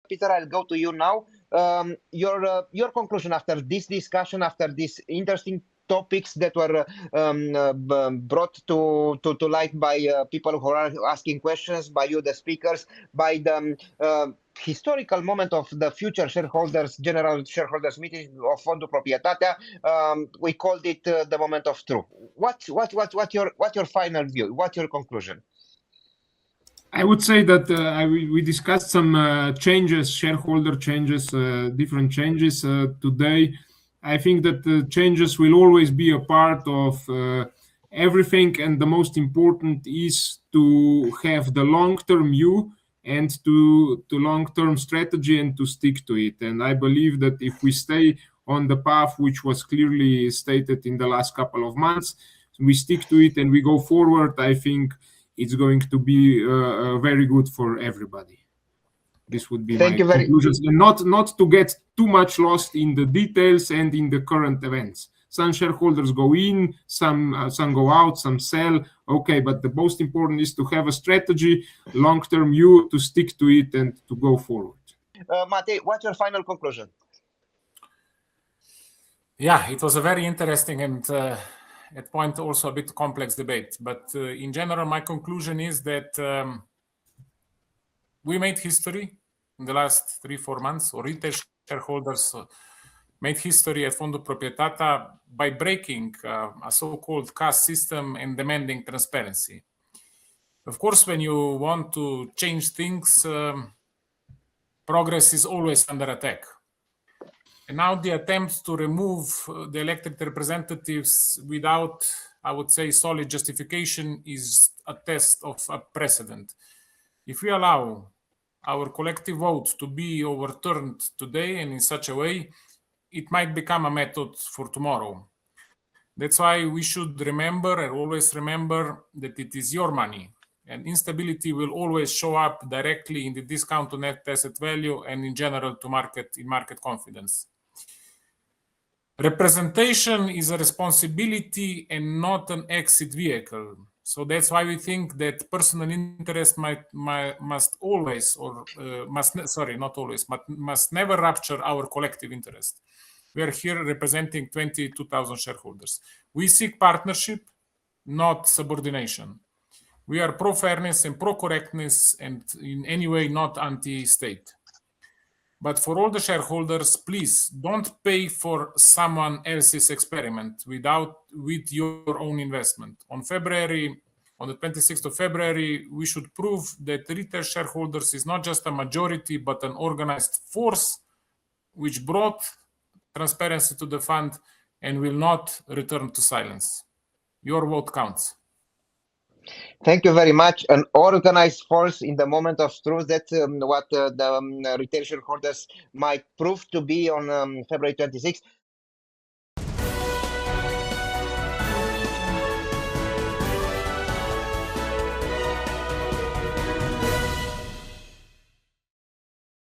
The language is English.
Peter, I'll go to you now. Your conclusion after this discussion, after these interesting topics that were brought to light by people who are asking questions, by you, the speakers, by the historical moment of the future shareholders, general shareholders meeting of Fondul Proprietatea. We called it the moment of truth. What's your final view? What's your conclusion? I would say that we discussed some changes, shareholder changes, different changes today. I think that the changes will always be a part of everything, and the most important is to have the long-term view and to long-term strategy and to stick to it. And I believe that if we stay on the path which was clearly stated in the last couple of months, we stick to it and we go forward, I think it's going to be very good for everybody. This would be my conclusions, and not to get too much lost in the details and in the current events. Some shareholders go in, some go out, some sell. Okay, but the most important is to have a strategy, long-term view, to stick to it and to go forward. Matei, what's your final conclusion? Yeah, it was a very interesting and at point also a bit complex debate. But in general, my conclusion is that we made history in the last 3-4 months, or retail shareholders made history at Fondul Proprietatea by breaking a so-called caste system and demanding transparency. Of course, when you want to change things, progress is always under attack. And now the attempt to remove the elected representatives without, I would say, solid justification is a test of a precedent. If we allow our collective vote to be overturned today and in such a way, it might become a method for tomorrow. That's why we should remember and always remember that it is your money, and instability will always show up directly in the discount to net asset value and in general to market confidence. Representation is a responsibility and not an exit vehicle. So that's why we think that personal interest must never rupture our collective interest. We are here representing 22,000 shareholders. We seek partnership, not subordination. We are pro-fairness and pro-correctness and in any way not anti-state. But for all the shareholders, please don't pay for someone else's experiment with your own investment. On the 26th of February, we should prove that retail shareholders is not just a majority, but an organized force which brought transparency to the fund and will not return to silence. Your vote counts. Thank you very much. An organized force in the moment of truth. That's what the retail shareholders might prove to be on February 26th.